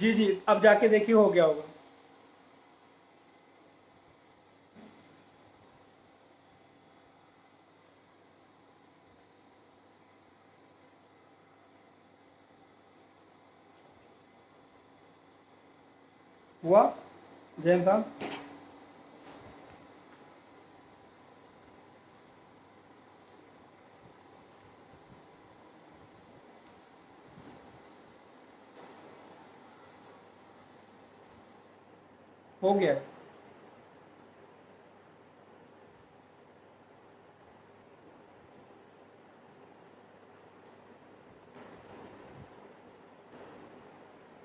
जी जी, अब जाके देखिए हो गया होगा। हुआ जैन साहब? हो गया है।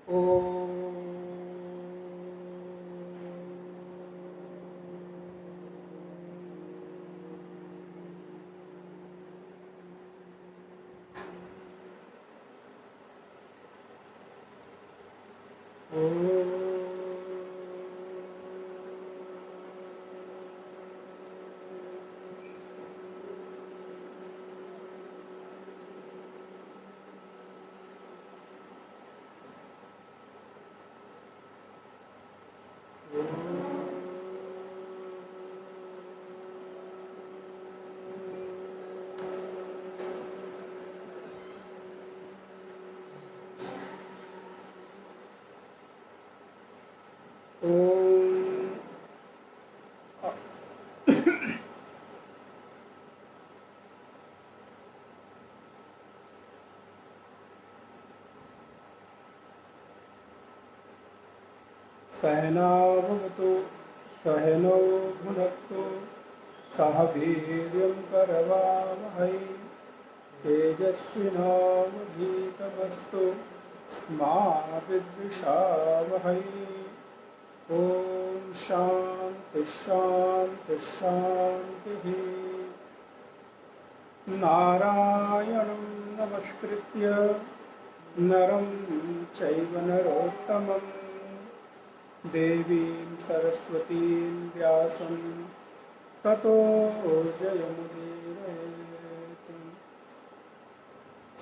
ओ ओम सहनावतु सहनौ भुनक्तु सह वीर्यं करवावहै तेजस्विनावधीतमस्तु मा विद्विषावहै। ओम शांति शांति शांति। नारायणं नमस्कृत्य नरं चैव नरोत्तमं देवीं सरस्वतीं व्यासं ततो जयमुदीरयेत्।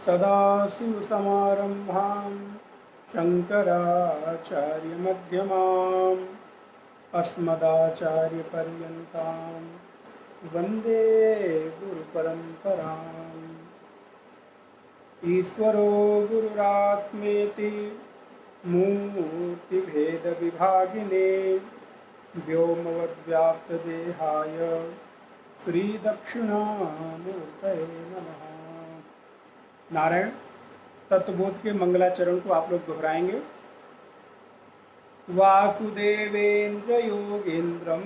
सदाशिवसमारम्भां शङ्कराचार्यमध्यमाम् अस्मदाचार्यपर्यन्तां वन्दे गुरुपरम्पराम्। ईश्वरो गुरुरात्मेति मूर्तिभेदविभागिने व्योमवद्व्याप्तदेहाय श्रीदक्षिणामूर्तये नमः। नारायण तत्वबोध के मंगलाचरण को आप लोग दोहराएंगे। वासुदेवेन्द्र योगेन्द्रम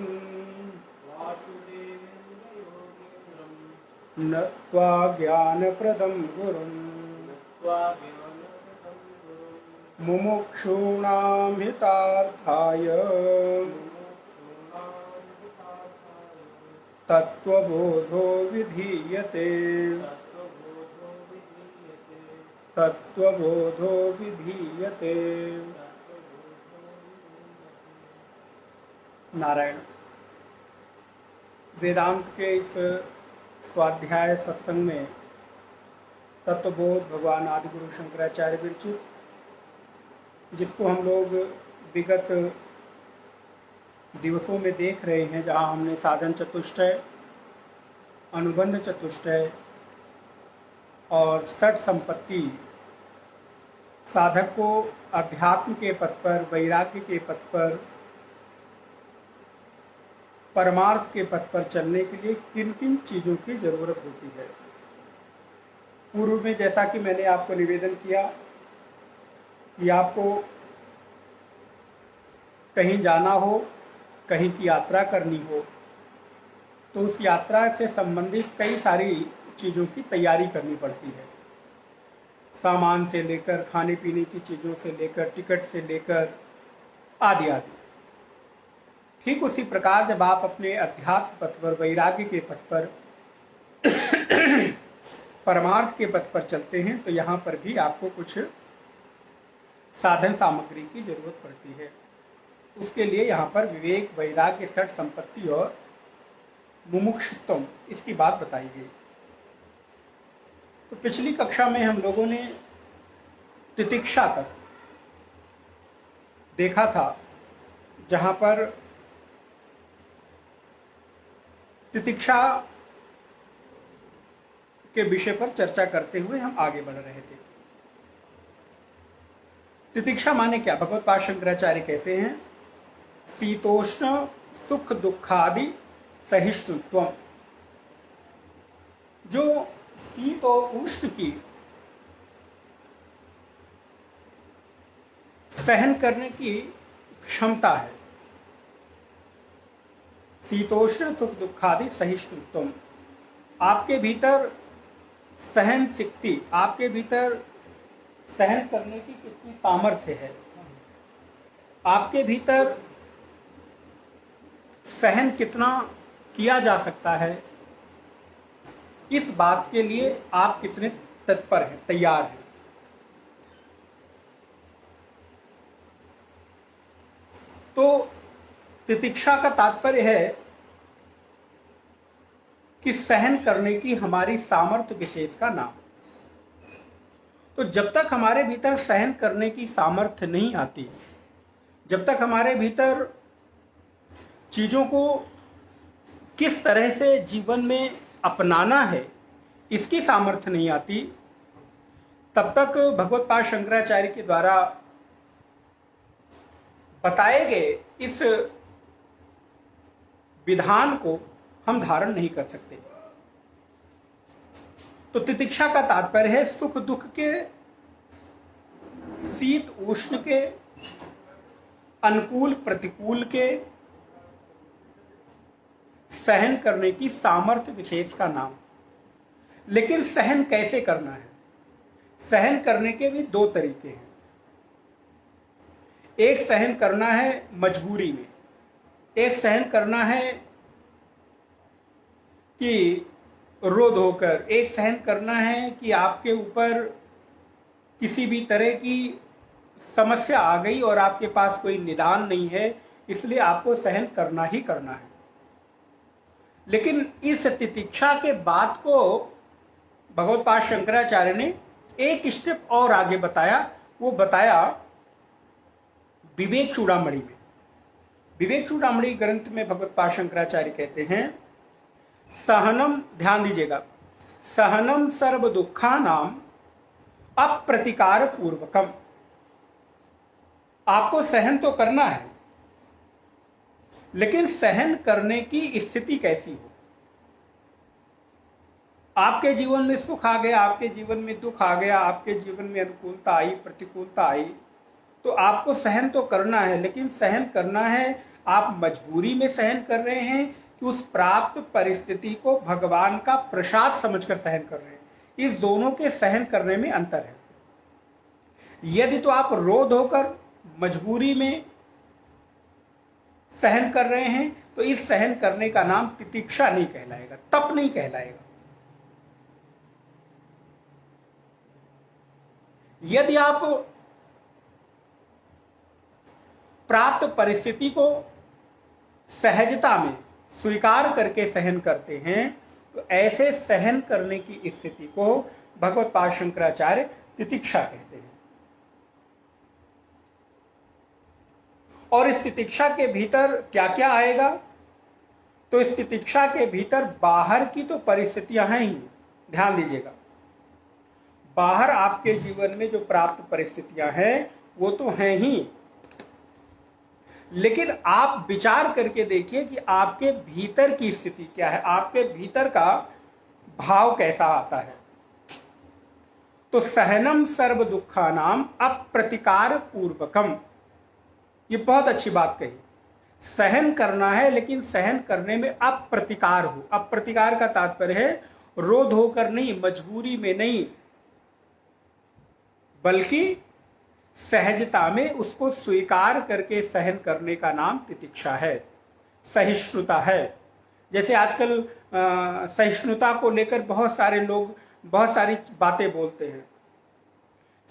नत्वा ज्ञानप्रदं गुरुं मुमुक्षूणां हितार्थाय तत्त्वबोधो विधीयते। तत्त्वबोधो विधीयते। नारायण वेदांत के इस स्वाध्याय सत्संग में तत्वबोध भगवान आदिगुरु शंकराचार्य विरचित, जिसको हम लोग विगत दिवसों में देख रहे हैं, जहाँ हमने साधन चतुष्टय, अनुबंध चतुष्टय और षट संपत्ति साधक को अध्यात्म के पथ पर, वैराग्य के पथ पर, परमार्थ के पथ पर चलने के लिए किन किन चीज़ों की जरूरत होती है। पूर्व में जैसा कि मैंने आपको निवेदन किया कि आपको कहीं जाना हो, कहीं की यात्रा करनी हो, तो उस यात्रा से संबंधित कई सारी चीज़ों की तैयारी करनी पड़ती है। सामान से लेकर, खाने पीने की चीज़ों से लेकर, टिकट से लेकर आदि आदि। ठीक उसी प्रकार जब आप अपने अध्यात्म पथ पर, वैराग्य के पथ पर, परमार्थ के पथ पर चलते हैं, तो यहाँ पर भी आपको कुछ साधन सामग्री की जरूरत पड़ती है। उसके लिए यहाँ पर विवेक, वैराग्य, षट संपत्ति और मुमुक्षुत्व, इसकी बात बताई गई। तो पिछली कक्षा में हम लोगों ने तितिक्षा तक देखा था, जहाँ पर तितिक्षा के विषय पर चर्चा करते हुए हम आगे बढ़ रहे थे। तितिक्षा माने क्या? भगवत्पाद शंकराचार्य कहते हैं शीतोष्ण सुख दुखादि सहिष्णुत्व। जो शीत और उष्ण की सहन करने की क्षमता है, शीतोष्ण सुख दुखादि सहिष्णुत्व, आपके भीतर सहन शक्ति, आपके भीतर सहन करने की कितनी सामर्थ्य है, आपके भीतर सहन कितना किया जा सकता है, इस बात के लिए आप कितने तत्पर हैं, तैयार हैं। तो तितिक्षा का तात्पर्य है कि सहन करने की हमारी सामर्थ्य विशेष का नाम। तो जब तक हमारे भीतर सहन करने की सामर्थ्य नहीं आती, जब तक हमारे भीतर चीजों को किस तरह से जीवन में अपनाना है इसकी सामर्थ्य नहीं आती, तब तक भगवत्पाद शंकराचार्य के द्वारा बताए गए इस विधान को हम धारण नहीं कर सकते। तो तितिक्षा का तात्पर्य है सुख दुख के, शीत उष्ण के, अनुकूल प्रतिकूल के सहन करने की सामर्थ्य विशेष का नाम। लेकिन सहन कैसे करना है? सहन करने के भी दो तरीके हैं। एक सहन करना है मजबूरी में, एक सहन करना है कि रो धोकर, एक सहन करना है कि आपके ऊपर किसी भी तरह की समस्या आ गई और आपके पास कोई निदान नहीं है, इसलिए आपको सहन करना ही करना है। लेकिन इस तितिक्षा के बात को भगवत्पाद शंकराचार्य ने एक स्टेप और आगे बताया। वो बताया विवेक चूड़ामणि में। विवेक चूड़ामणि ग्रंथ में भगवत्पाद शंकराचार्य कहते हैं सहनम, ध्यान दीजिएगा, सहनम सर्व दुखानाम अप्रतिकार पूर्वकम। आपको सहन तो करना है, लेकिन सहन करने की स्थिति कैसी हो। आपके जीवन में सुख आ गया, आपके जीवन में दुख आ गया, आपके जीवन में अनुकूलता आई, प्रतिकूलता आई, तो आपको सहन तो करना है। लेकिन सहन करना है, आप मजबूरी में सहन कर रहे हैं कि उस प्राप्त परिस्थिति को भगवान का प्रसाद समझकर सहन कर रहे हैं। इस दोनों के सहन करने में अंतर है। यदि तो आप रो धोकर मजबूरी में सहन कर रहे हैं, तो इस सहन करने का नाम तितिक्षा नहीं कहलाएगा, तप नहीं कहलाएगा। यदि आप प्राप्त परिस्थिति को सहजता में स्वीकार करके सहन करते हैं, तो ऐसे सहन करने की स्थिति को भगवत्पाद शंकराचार्य तितिक्षा कहते हैं। और इस तितिक्षा के भीतर क्या क्या आएगा? तो इस तितिक्षा के भीतर बाहर की तो परिस्थितियां हैं ही, ध्यान दीजिएगा, बाहर आपके जीवन में जो प्राप्त परिस्थितियां हैं वो तो हैं ही, लेकिन आप विचार करके देखिए कि आपके भीतर की स्थिति क्या है, आपके भीतर का भाव कैसा आता है। तो सहनम सर्व दुखानाम अप्रतिकार पूर्वकम, ये बहुत अच्छी बात कही। सहन करना है, लेकिन सहन करने में अप्रतिकार हो। अप्रतिकार का तात्पर्य है रो धोकर नहीं, मजबूरी में नहीं, बल्कि सहजता में उसको स्वीकार करके सहन करने का नाम तितिक्षा है, सहिष्णुता है। जैसे आजकल सहिष्णुता को लेकर बहुत सारे लोग बहुत सारी बातें बोलते हैं।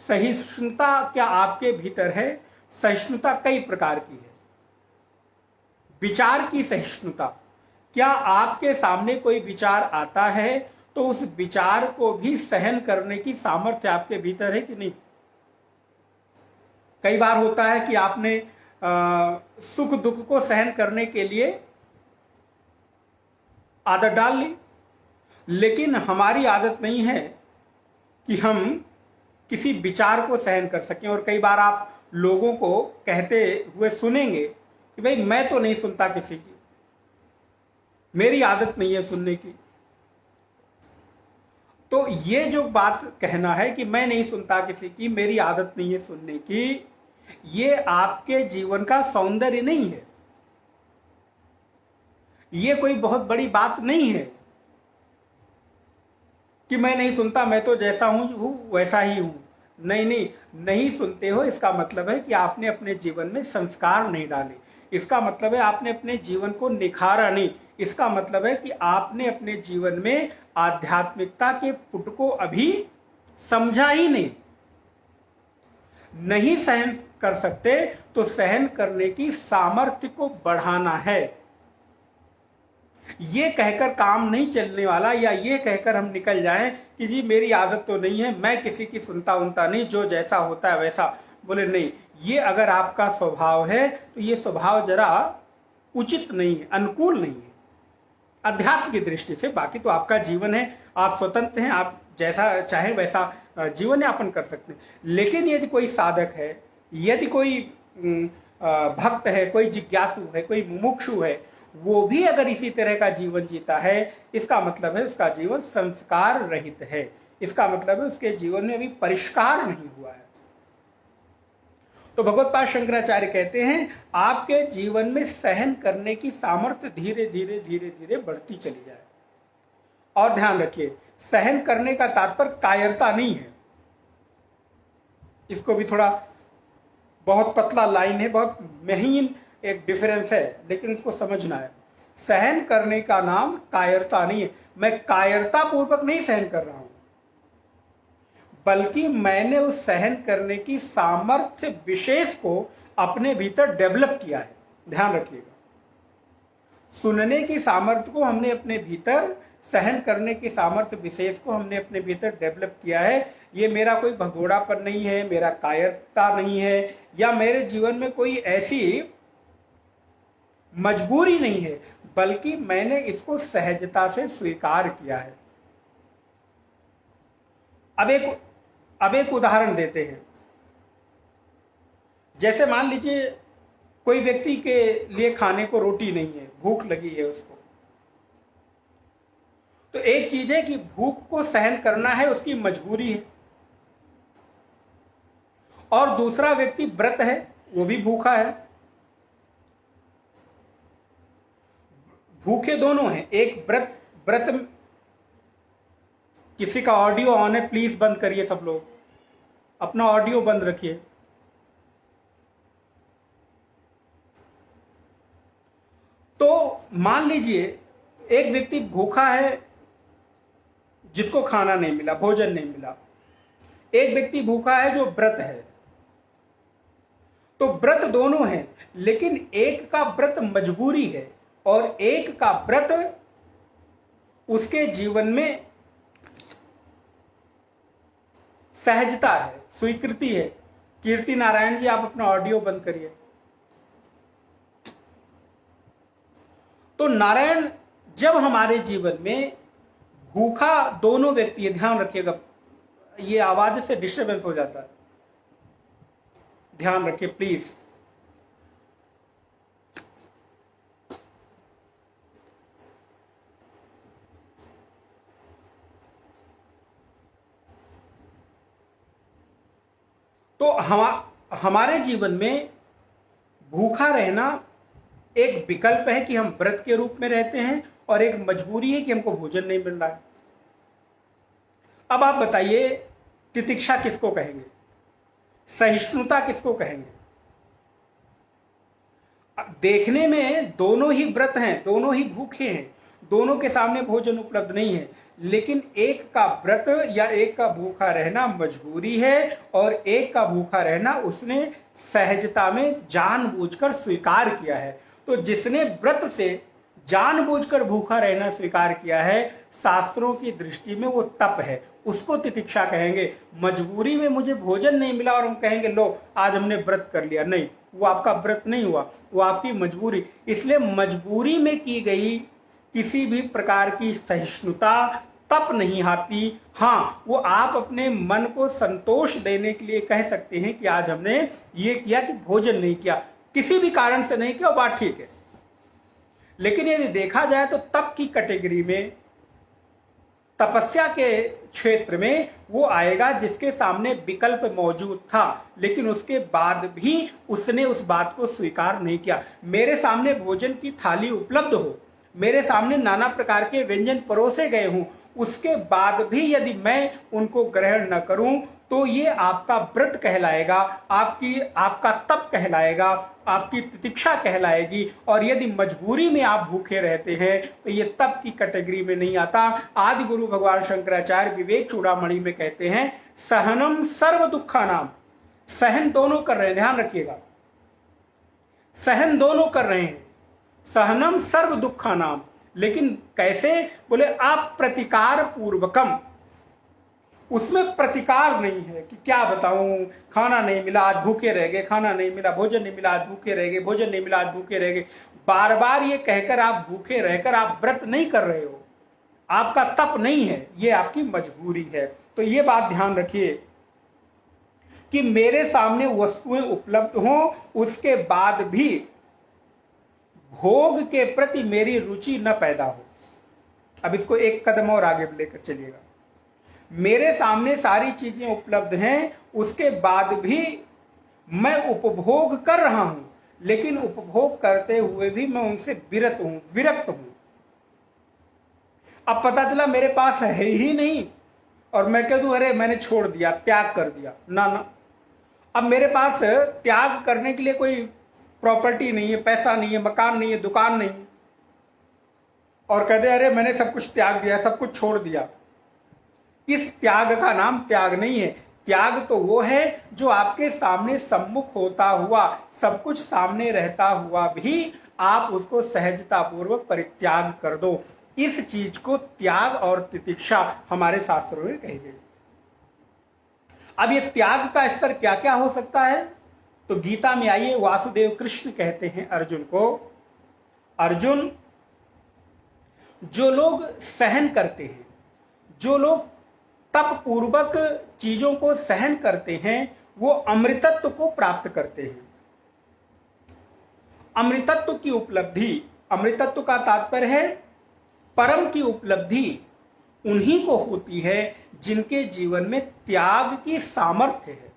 सहिष्णुता क्या आपके भीतर है? सहिष्णुता कई प्रकार की है। विचार की सहिष्णुता, क्या आपके सामने कोई विचार आता है तो उस विचार को भी सहन करने की सामर्थ्य आपके भीतर है कि नहीं? कई बार होता है कि आपने सुख दुख को सहन करने के लिए आदत डाल ली, लेकिन हमारी आदत नहीं है कि हम किसी विचार को सहन कर सकें। और कई बार आप लोगों को कहते हुए सुनेंगे कि भाई मैं तो नहीं सुनता किसी की, मेरी आदत नहीं है सुनने की। तो ये जो बात कहना है कि मैं नहीं सुनता किसी की, मेरी आदत नहीं है सुनने की, ये आपके जीवन का सौंदर्य नहीं है, ये कोई बहुत बड़ी बात नहीं है कि मैं नहीं सुनता, मैं तो जैसा हूं वैसा ही हूं। नहीं नहीं, नहीं सुनते हो इसका मतलब है कि आपने अपने जीवन में संस्कार नहीं डाले, इसका मतलब है आपने अपने जीवन को निखारा नहीं, इसका मतलब है कि आपने अपने जीवन में आध्यात्मिकता के पुट को अभी समझा ही नहीं। नहीं सहन कर सकते तो सहन करने की सामर्थ्य को बढ़ाना है। ये कहकर काम नहीं चलने वाला, या ये कहकर हम निकल जाएं कि जी मेरी आदत तो नहीं है, मैं किसी की सुनता उनता नहीं, जो जैसा होता है वैसा। बोले नहीं, ये अगर आपका स्वभाव है तो ये स्वभाव जरा उचित नहीं है, अनुकूल नहीं है अध्यात्म की दृष्टि से। बाकी तो आपका जीवन है, आप स्वतंत्र हैं, आप जैसा चाहे वैसा जीवन यापन कर सकते हैं। लेकिन यदि कोई साधक है, यदि कोई भक्त है, कोई जिज्ञासु है, कोई मुमुक्षु है, वो भी अगर इसी तरह का जीवन जीता है, इसका मतलब है उसका जीवन संस्कार रहित है, इसका मतलब है उसके जीवन में अभी परिष्कार नहीं हुआ है। तो भगवत्पाद शंकराचार्य कहते हैं आपके जीवन में सहन करने की सामर्थ्य धीरे धीरे धीरे धीरे बढ़ती चली जाए। और ध्यान रखिए, सहन करने का तात्पर्य कायरता नहीं है, इसको भी थोड़ा, बहुत पतला लाइन है, बहुत महीन एक डिफरेंस है, लेकिन उसको समझना है। सहन करने का नाम कायरता नहीं है, मैं कायरता पूर्वक नहीं सहन कर रहा हूं, बल्कि मैंने उस सहन करने की सामर्थ्य विशेष को अपने भीतर डेवलप किया है। ध्यान रखिएगा, सुनने की सामर्थ्य को हमने अपने भीतर, सहन करने की सामर्थ्य विशेष को हमने अपने भीतर डेवलप किया है। ये मेरा कोई भगोड़ापन नहीं है, मेरा कायरता नहीं है, या मेरे जीवन में कोई ऐसी मजबूरी नहीं है, बल्कि मैंने इसको सहजता से स्वीकार किया है। अब एक उदाहरण देते हैं। जैसे मान लीजिए कोई व्यक्ति के लिए खाने को रोटी नहीं है, भूख लगी है उसको, तो एक चीज है कि भूख को सहन करना है, उसकी मजबूरी है। और दूसरा व्यक्ति व्रत है, वो भी भूखा है, भूखे दोनों हैं। एक व्रत किसी का ऑडियो ऑन है, प्लीज बंद करिए, सब लोग अपना ऑडियो बंद रखिए। तो मान लीजिए एक व्यक्ति भूखा है जिसको खाना नहीं मिला, भोजन नहीं मिला। एक व्यक्ति भूखा है जो व्रत है। तो व्रत दोनों हैं, लेकिन एक का व्रत मजबूरी है और एक का व्रत उसके जीवन में सहजता है, स्वीकृति है। कीर्ति नारायण जी, आप अपना ऑडियो बंद करिए। तो नारायण, जब हमारे जीवन में भूखा दोनों व्यक्ति, ध्यान रखिएगा, ये आवाज से डिस्टर्बेंस हो जाता है, ध्यान रखिए प्लीज। तो हमारे जीवन में भूखा रहना एक विकल्प है कि हम व्रत के रूप में रहते हैं, और एक मजबूरी है कि हमको भोजन नहीं मिल रहा है। अब आप बताइए, तितिक्षा किसको कहेंगे, सहिष्णुता किसको कहेंगे? देखने में दोनों ही व्रत हैं, दोनों ही भूखे हैं, दोनों के सामने भोजन उपलब्ध नहीं है, लेकिन एक का व्रत या एक का भूखा रहना मजबूरी है, और एक का भूखा रहना उसने सहजता में जानबूझकर स्वीकार किया है। तो जिसने व्रत से जानबूझकर भूखा रहना स्वीकार किया है, शास्त्रों की दृष्टि में वो तप है, उसको तितिक्षा कहेंगे। मजबूरी में मुझे भोजन नहीं मिला और हम कहेंगे लो आज हमने व्रत कर लिया, नहीं, वो आपका व्रत नहीं हुआ, वो आपकी मजबूरी। इसलिए मजबूरी में की गई किसी भी प्रकार की सहिष्णुता तप नहीं आती। हाँ, वो आप अपने मन को संतोष देने के लिए कह सकते हैं कि आज हमने ये किया कि भोजन नहीं किया, किसी भी कारण से नहीं किया, बात ठीक है। लेकिन यदि देखा जाए तो तप की कैटेगरी में, तपस्या के क्षेत्र में वो आएगा जिसके सामने विकल्प मौजूद था, लेकिन उसके बाद भी उसने उस बात को स्वीकार नहीं किया। मेरे सामने भोजन की थाली उपलब्ध हो, मेरे सामने नाना प्रकार के व्यंजन परोसे गए हों, उसके बाद भी यदि मैं उनको ग्रहण न करूं तो ये आपका व्रत कहलाएगा, आपका तप कहलाएगा, आपकी तितिक्षा कहलाएगी। और यदि मजबूरी में आप भूखे रहते हैं तो ये तप की कैटेगरी में नहीं आता। आदि गुरु भगवान शंकराचार्य विवेक चूड़ामणि में कहते हैं सहनम सर्व दुखा नाम। सहन दोनों कर रहे हैं, ध्यान रखिएगा, सहन दोनों कर रहे हैं, सहनम सर्व दुखा नाम। लेकिन कैसे? बोले अप्रतिकार पूर्वकम। उसमें प्रतिकार नहीं है कि क्या बताऊं, खाना नहीं मिला आज भूखे रह गए, खाना नहीं मिला, भोजन नहीं मिला आज भूखे रह गए, भोजन नहीं मिला आज भूखे रह गए। बार बार ये कहकर आप भूखे रहकर आप व्रत नहीं कर रहे हो, आपका तप नहीं है, ये आपकी मजबूरी है। तो ये बात ध्यान रखिए कि मेरे सामने वस्तुएं उपलब्ध हों, उसके बाद भी भोग के प्रति मेरी रुचि न पैदा हो। अब इसको एक कदम और आगे लेकर चलिएगा। मेरे सामने सारी चीजें उपलब्ध हैं, उसके बाद भी मैं उपभोग कर रहा हूं, लेकिन उपभोग करते हुए भी मैं उनसे विरक्त हूं। अब पता चला मेरे पास है ही नहीं और मैं कह दूं अरे मैंने छोड़ दिया, त्याग कर दिया, ना ना। अब मेरे पास त्याग करने के लिए कोई प्रॉपर्टी नहीं है, पैसा नहीं है, मकान नहीं है, दुकान नहीं, और कहते अरे मैंने सब कुछ त्याग दिया, सब कुछ छोड़ दिया। इस त्याग का नाम त्याग नहीं है। त्याग तो वो है जो आपके सामने सम्मुख होता हुआ, सब कुछ सामने रहता हुआ भी आप उसको सहजता पूर्वक परित्याग कर दो। इस चीज को त्याग और तितिक्षा हमारे शास्त्रों में कही गई। अब ये त्याग का स्तर क्या क्या हो सकता है? तो गीता में आइए, वासुदेव कृष्ण कहते हैं अर्जुन को, अर्जुन, जो लोग सहन करते हैं, जो लोग तप पूर्वक चीजों को सहन करते हैं, वो अमृतत्व को प्राप्त करते हैं। अमृतत्व की उपलब्धि, अमृतत्व का तात्पर्य है परम की उपलब्धि उन्हीं को होती है जिनके जीवन में त्याग की सामर्थ्य है।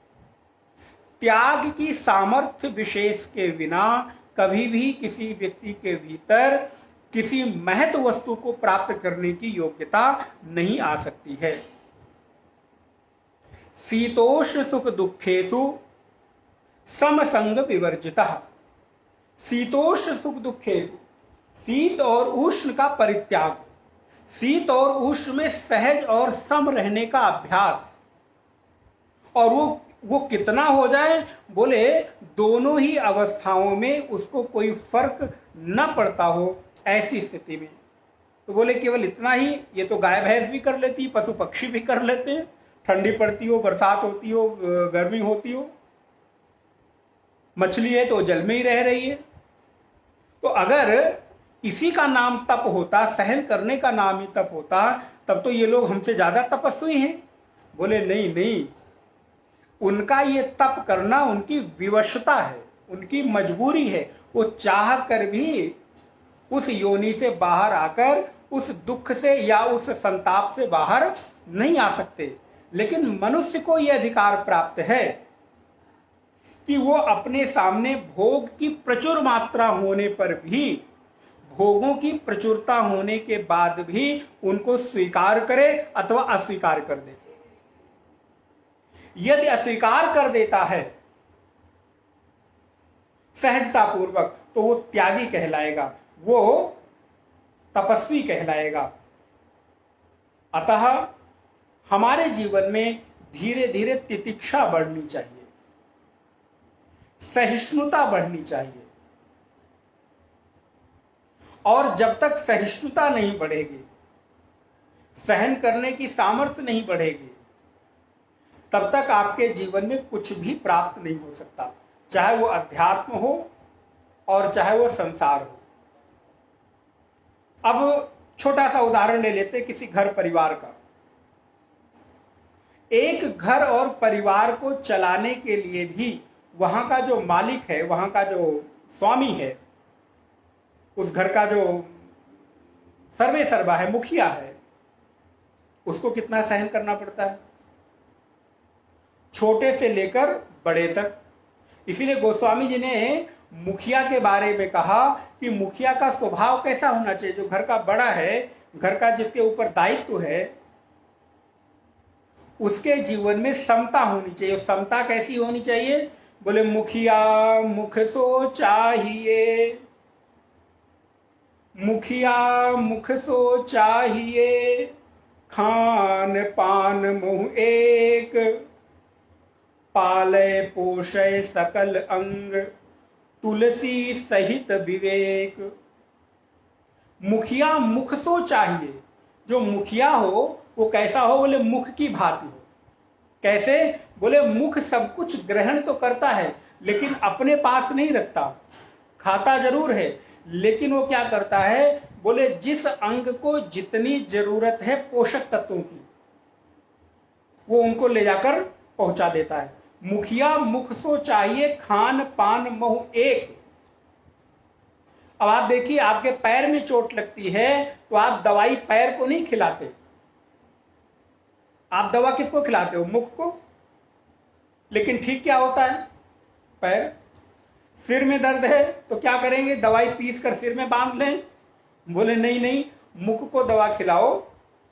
त्याग की सामर्थ्य विशेष के बिना कभी भी किसी व्यक्ति के भीतर किसी महत्व वस्तु को प्राप्त करने की योग्यता नहीं आ सकती है। शीतोष्ण सुख दुखेषु समसंग विवर्जितः। शीतोष्ण सुख दुखेषु, शीत और उष्ण का परित्याग, शीत और उष्ण में सहज और सम रहने का अभ्यास। और वो कितना हो जाए? बोले दोनों ही अवस्थाओं में उसको कोई फर्क न पड़ता हो, ऐसी स्थिति में। तो बोले केवल इतना ही? ये तो गाय भैंस भी कर लेती, पशु पक्षी भी कर लेते हैं, ठंडी पड़ती हो, बरसात होती हो, गर्मी होती हो, मछली है तो जल में ही रह रही है। तो अगर इसी का नाम तप होता, सहन करने का नाम ही तप होता, तब तो ये लोग हमसे ज्यादा तपस्वी हैं। बोले नहीं नहीं, उनका ये तप करना उनकी विवशता है, उनकी मजबूरी है। वो चाह कर भी उस योनि से बाहर आकर उस दुख से या उस संताप से बाहर नहीं आ सकते। लेकिन मनुष्य को यह अधिकार प्राप्त है कि वो अपने सामने भोग की प्रचुर मात्रा होने पर भी, भोगों की प्रचुरता होने के बाद भी उनको स्वीकार करे अथवा अस्वीकार कर दे। यदि अस्वीकार कर देता है सहजता पूर्वक, तो वो त्यागी कहलाएगा, वो तपस्वी कहलाएगा। अतः हमारे जीवन में धीरे धीरे तितिक्षा बढ़नी चाहिए, सहिष्णुता बढ़नी चाहिए। और जब तक सहिष्णुता नहीं बढ़ेगी, सहन करने की सामर्थ्य नहीं बढ़ेगी, तब तक आपके जीवन में कुछ भी प्राप्त नहीं हो सकता, चाहे वो अध्यात्म हो और चाहे वो संसार हो। अब छोटा सा उदाहरण ले लेते हैं किसी घर परिवार का। एक घर और परिवार को चलाने के लिए भी वहां का जो मालिक है, वहां का जो स्वामी है, उस घर का जो सर्वे सर्वा है, मुखिया है, उसको कितना सहन करना पड़ता है, छोटे से लेकर बड़े तक। इसीलिए गोस्वामी जी ने मुखिया के बारे में कहा कि मुखिया का स्वभाव कैसा होना चाहिए। जो घर का बड़ा है, घर का जिसके ऊपर दायित्व है, उसके जीवन में समता होनी चाहिए। समता कैसी होनी चाहिए? बोले मुखिया मुख सो चाहिए, मुखिया मुख सो चाहिए, खान पान मुँह एक, पाले पोषय सकल अंग, तुलसी सहित विवेक। मुखिया मुख सो चाहिए। जो मुखिया हो वो कैसा हो? बोले मुख की भांति हो। कैसे? बोले मुख सब कुछ ग्रहण तो करता है लेकिन अपने पास नहीं रखता। खाता जरूर है लेकिन वो क्या करता है? बोले जिस अंग को जितनी जरूरत है पोषक तत्वों की, वो उनको ले जाकर पहुंचा देता है। मुखिया मुख सो चाहिए, खान पान मुँह एक। अब आप देखिए, आपके पैर में चोट लगती है तो आप दवाई पैर को नहीं खिलाते, आप दवा किसको खिलाते हो? मुख को। लेकिन ठीक क्या होता है? पैर। सिर में दर्द है तो क्या करेंगे? दवाई पीस कर सिर में बांध लें। बोले नहीं नहीं, मुख को दवा खिलाओ,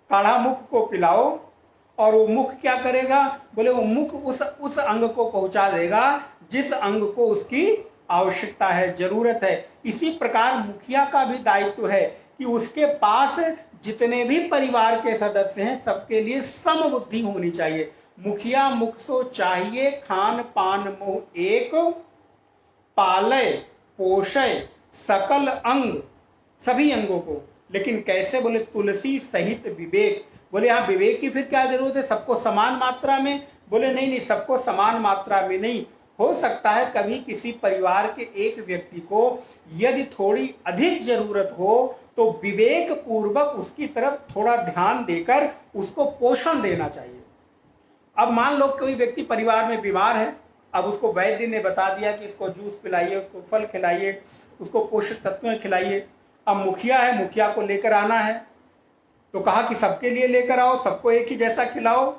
काढ़ा मुख को पिलाओ, और वो मुख क्या करेगा? बोले वो मुख उस अंग को पहुंचा देगा जिस अंग को उसकी आवश्यकता है, जरूरत है। इसी प्रकार मुखिया का भी दायित्व है कि उसके पास जितने भी परिवार के सदस्य हैं सबके लिए सम बुद्धि होनी चाहिए। मुखिया मुख सो चाहिए, खान पान मुँह एक, पालय पोषय सकल अंग, सभी अंगों को। लेकिन कैसे? बोले तुलसी सहित विवेक। बोले यहाँ विवेक की फिर क्या जरूरत है? सबको समान मात्रा में? बोले नहीं नहीं, सबको समान मात्रा में नहीं। हो सकता है कभी किसी परिवार के एक व्यक्ति को यदि थोड़ी अधिक जरूरत हो तो विवेक पूर्वक उसकी तरफ थोड़ा ध्यान देकर उसको पोषण देना चाहिए। अब मान लो कोई व्यक्ति परिवार में बीमार है, अब उसको वैद्य ने बता दिया कि इसको जूस पिलाइए, उसको फल खिलाइए, उसको पोषक तत्वें खिलाइए। अब मुखिया है, मुखिया को लेकर आना है तो कहा कि सबके लिए लेकर आओ, सबको एक ही जैसा खिलाओ।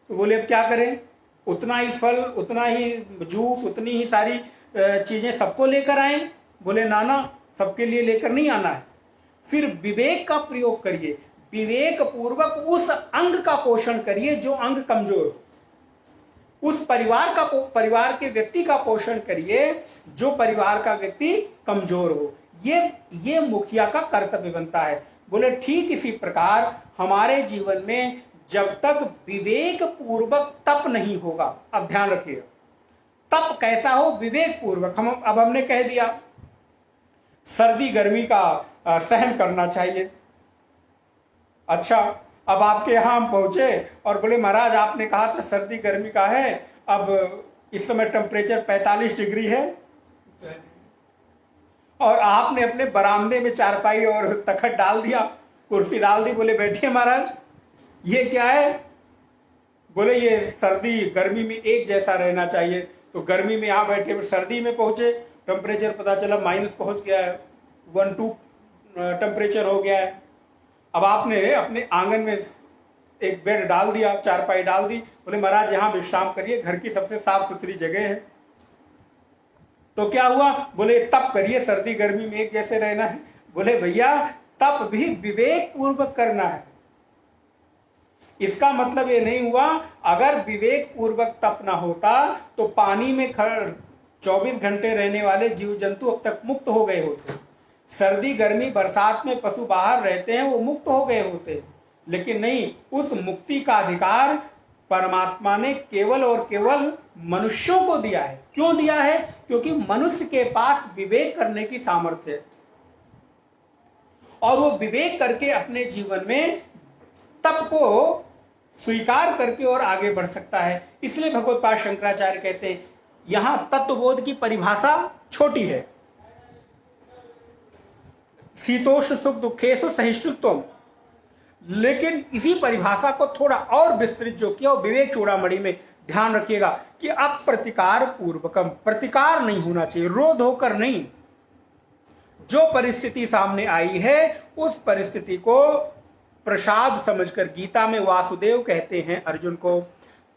तो बोले अब क्या करें? उतना ही फल, उतना ही जूस, उतनी ही सारी चीजें सबको लेकर आए? बोले ना ना, सबके लिए लेकर नहीं आना है। फिर विवेक का प्रयोग करिए, विवेक पूर्वक उस अंग का पोषण करिए जो अंग कमजोर हो। उस परिवार के व्यक्ति का पोषण करिए जो परिवार का व्यक्ति कमजोर हो। ये मुखिया का कर्तव्य बनता है। बोले ठीक इसी प्रकार हमारे जीवन में जब तक विवेक पूर्वक तप नहीं होगा, अब ध्यान रखिए, तप कैसा हो? विवेक पूर्वक। हमने कह दिया सर्दी गर्मी का सहन करना चाहिए। अच्छा, अब आपके यहां हम पहुंचे और बोले महाराज आपने कहा था सर्दी गर्मी का है, अब इस समय टेम्परेचर 45 डिग्री है और आपने अपने बरामदे में चारपाई और तखत डाल दिया, कुर्सी डाल दी, बोले बैठिए महाराज। ये क्या है? बोले ये सर्दी गर्मी में एक जैसा रहना चाहिए। तो गर्मी में यहाँ बैठे, सर्दी में पहुंचे, टेम्परेचर पता चला माइनस पहुंच गया है, 1-2 टेम्परेचर हो गया है। अब आपने अपने आंगन में एक बेड डाल दिया, चारपाई डाल दी, बोले महाराज यहाँ विश्राम करिए, घर की सबसे साफ सुथरी जगह है। तो क्या हुआ? बोले तप करिए, सर्दी गर्मी में एक जैसे रहना है। बोले भैया तप भी विवेक पूर्वक करना है। इसका मतलब ये नहीं हुआ अगर विवेक पूर्वक तप ना होता तो पानी में 24 घंटे रहने वाले जीव जंतु अब तक मुक्त हो गए होते। सर्दी गर्मी बरसात में पशु बाहर रहते हैं, वो मुक्त हो गए होते, लेकिन नहीं, उस मुक्ति का अधिकार परमात्मा ने केवल और केवल मनुष्यों को दिया है। क्यों दिया है? क्योंकि मनुष्य के पास विवेक करने की सामर्थ्य है और वो विवेक करके अपने जीवन में तप को स्वीकार करके और आगे बढ़ सकता है। इसलिए भगवत्पाद शंकराचार्य कहते हैं यहां तत्वबोध की परिभाषा छोटी है, शीतोष्ण सुख दुखेशु सहिष्णुत्वम, लेकिन इसी परिभाषा को थोड़ा और विस्तृत जो किया, विवेक चूड़ामणि में ध्यान रखिएगा कि अप्रतिकार पूर्वकम, प्रतिकार नहीं होना चाहिए, रोध होकर नहीं। जो परिस्थिति सामने आई है उस परिस्थिति को प्रसाद समझकर, गीता में वासुदेव कहते हैं अर्जुन को,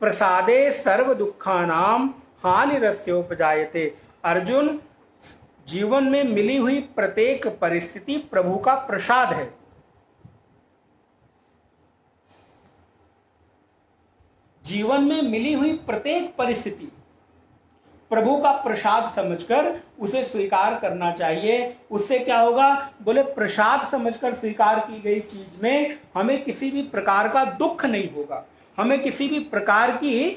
प्रसादे सर्व दुखानाम हानिरस्योपजायते। अर्जुन, जीवन में मिली हुई प्रत्येक परिस्थिति प्रभु का प्रसाद है। जीवन में मिली हुई प्रत्येक परिस्थिति प्रभु का प्रसाद समझकर उसे स्वीकार करना चाहिए। उससे क्या होगा? बोले प्रसाद समझकर स्वीकार की गई चीज में हमें किसी भी प्रकार का दुख नहीं होगा, हमें किसी भी प्रकार की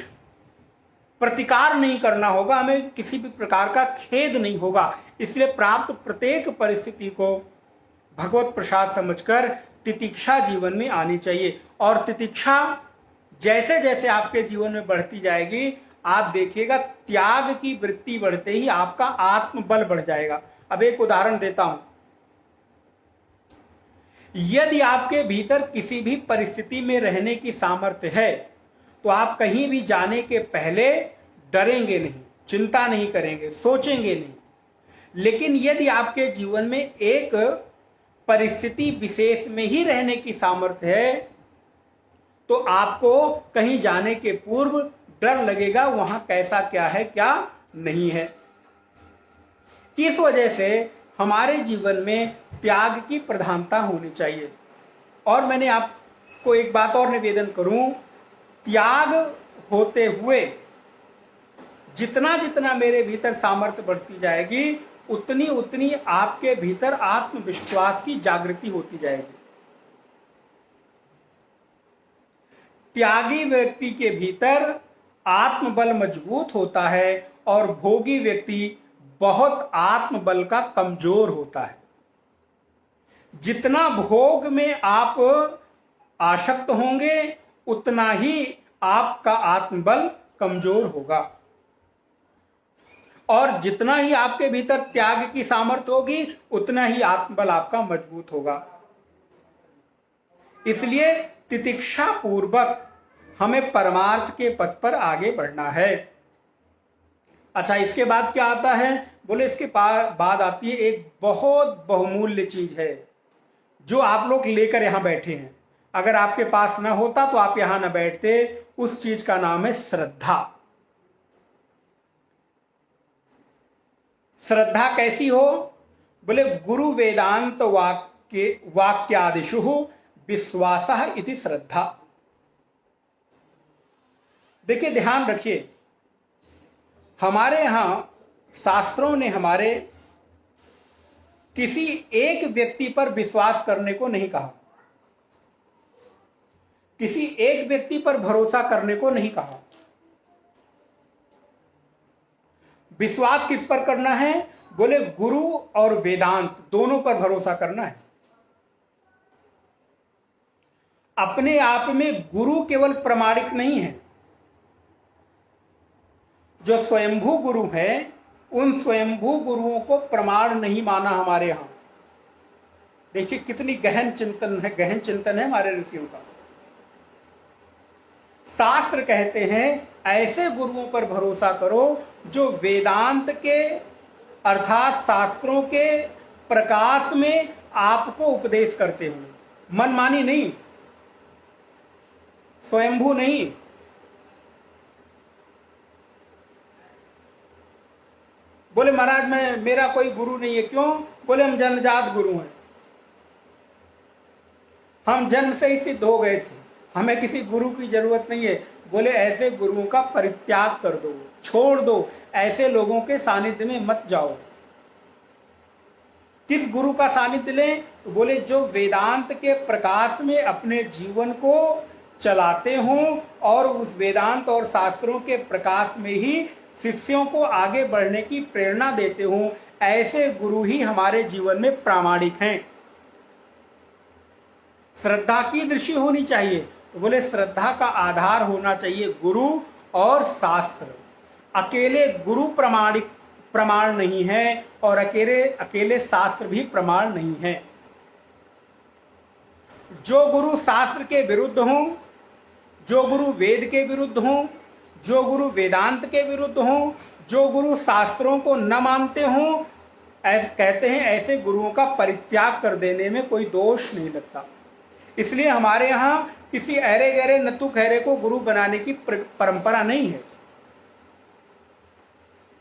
प्रतिकार नहीं करना होगा, हमें किसी भी प्रकार का खेद नहीं होगा। इसलिए प्राप्त प्रत्येक परिस्थिति को भगवत प्रसाद समझकर तितिक्षा जीवन में आनी चाहिए। और तितिक्षा जैसे जैसे आपके जीवन में बढ़ती जाएगी, आप देखिएगा त्याग की वृत्ति बढ़ते ही आपका आत्मबल बढ़ जाएगा। अब एक उदाहरण देता हूं, यदि आपके भीतर किसी भी परिस्थिति में रहने की सामर्थ्य है तो आप कहीं भी जाने के पहले डरेंगे नहीं, चिंता नहीं करेंगे, सोचेंगे नहीं। लेकिन यदि आपके जीवन में एक परिस्थिति विशेष में ही रहने की सामर्थ्य है तो आपको कहीं जाने के पूर्व डर लगेगा, वहां कैसा क्या है क्या नहीं है। इस वजह से हमारे जीवन में त्याग की प्रधानता होनी चाहिए। और मैंने आपको एक बात और निवेदन करूं, त्याग होते हुए जितना जितना मेरे भीतर सामर्थ्य बढ़ती जाएगी उतनी उतनी आपके भीतर आत्मविश्वास की जागृति होती जाएगी। त्यागी व्यक्ति के भीतर आत्मबल मजबूत होता है और भोगी व्यक्ति बहुत आत्मबल का कमजोर होता है। जितना भोग में आप आसक्त होंगे उतना ही आपका आत्मबल कमजोर होगा, और जितना ही आपके भीतर त्याग की सामर्थ्य होगी उतना ही आत्मबल आपका मजबूत होगा। इसलिए तितिक्षा पूर्वक हमें परमार्थ के पथ पर आगे बढ़ना है। अच्छा, इसके बाद क्या आता है? बोले इसके बाद आती है एक बहुत बहुमूल्य चीज है जो आप लोग लेकर यहां बैठे हैं। अगर आपके पास ना होता तो आप यहां ना बैठते। उस चीज का नाम है श्रद्धा। श्रद्धा कैसी हो? बोले गुरु वेदांत वाक्यादिषु विश्वासः इति श्रद्धा। देखिए, ध्यान रखिए, हमारे यहां शास्त्रों ने हमारे किसी एक व्यक्ति पर विश्वास करने को नहीं कहा, किसी एक व्यक्ति पर भरोसा करने को नहीं कहा। विश्वास किस पर करना है? बोले गुरु और वेदांत दोनों पर भरोसा करना है। अपने आप में गुरु केवल प्रामाणिक नहीं है। जो स्वयंभू गुरु हैं उन स्वयंभू गुरुओं को प्रमाण नहीं माना हमारे यहां। देखिए कितनी गहन चिंतन है हमारे ऋषियों का। शास्त्र कहते हैं ऐसे गुरुओं पर भरोसा करो जो वेदांत के अर्थात शास्त्रों के प्रकाश में आपको उपदेश करते हो, मनमानी नहीं, स्वयंभू नहीं। बोले महाराज मेरा कोई गुरु नहीं है। क्यों? बोले हम जन्मजात गुरु हैं, हम जन्म से ही सिद्ध हो गए थे, हमें किसी गुरु की जरूरत नहीं है। बोले ऐसे गुरुओं का परित्याग कर दो, छोड़ दो, ऐसे लोगों के सानिध्य में मत जाओ। किस गुरु का सानिध्य लें? तो बोले जो वेदांत के प्रकाश में अपने जीवन को चलाते हों और उस वेदांत और शास्त्रों के प्रकाश में ही शिष्यों को आगे बढ़ने की प्रेरणा देते हों, ऐसे गुरु ही हमारे जीवन में प्रामाणिक हैं। श्रद्धा की दृष्टि होनी चाहिए। तो बोले श्रद्धा का आधार होना चाहिए गुरु और शास्त्र। अकेले गुरु प्रमाण नहीं है और अकेले शास्त्र भी प्रमाण नहीं है। जो गुरु शास्त्र के विरुद्ध हों, जो गुरु वेद के विरुद्ध हों, जो गुरु वेदांत के विरुद्ध हों, जो गुरु शास्त्रों को न मानते हों, कहते हैं ऐसे गुरुओं का परित्याग कर देने में कोई दोष नहीं लगता। इसलिए हमारे यहाँ किसी अरे गहरे नत्थु खैरे को गुरु बनाने की परंपरा नहीं है।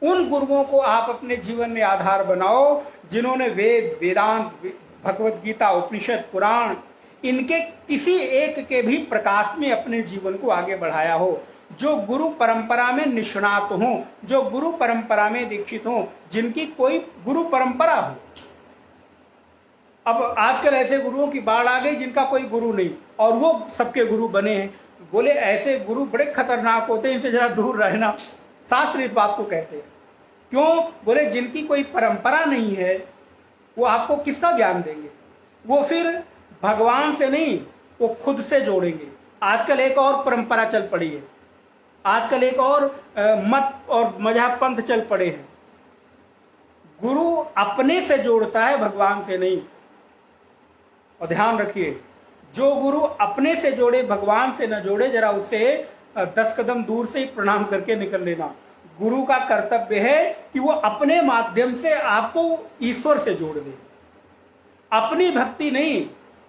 उन गुरुओं को आप अपने जीवन में आधार बनाओ जिन्होंने वेद, वेदांत, भगवत गीता, उपनिषद, पुराण, इनके किसी एक के भी प्रकाश में अपने जीवन को आगे बढ़ाया हो, जो गुरु परंपरा में निष्णात हों, जो गुरु परंपरा में दीक्षित हों, जिनकी कोई गुरु परंपरा हो। अब आजकल ऐसे गुरुओं की बाढ़ आ गई जिनका कोई गुरु नहीं और वो सबके गुरु बने हैं। बोले ऐसे गुरु बड़े खतरनाक होते हैं, इनसे जरा दूर रहना। शास्त्र इस बात को कहते हैं। क्यों? बोले जिनकी कोई परंपरा नहीं है वो आपको किसका ज्ञान देंगे? वो फिर भगवान से नहीं, वो खुद से जोड़ेंगे। आजकल एक और परंपरा चल पड़ी है, आजकल एक और मत और मजहब पंथ चल पड़े हैं। गुरु अपने से जोड़ता है, भगवान से नहीं। और ध्यान रखिए, जो गुरु अपने से जोड़े, भगवान से न जोड़े, जरा उसे 10 कदम दूर से ही प्रणाम करके निकल लेना। गुरु का कर्तव्य है कि वो अपने माध्यम से आपको ईश्वर से जोड़ दे। अपनी भक्ति नहीं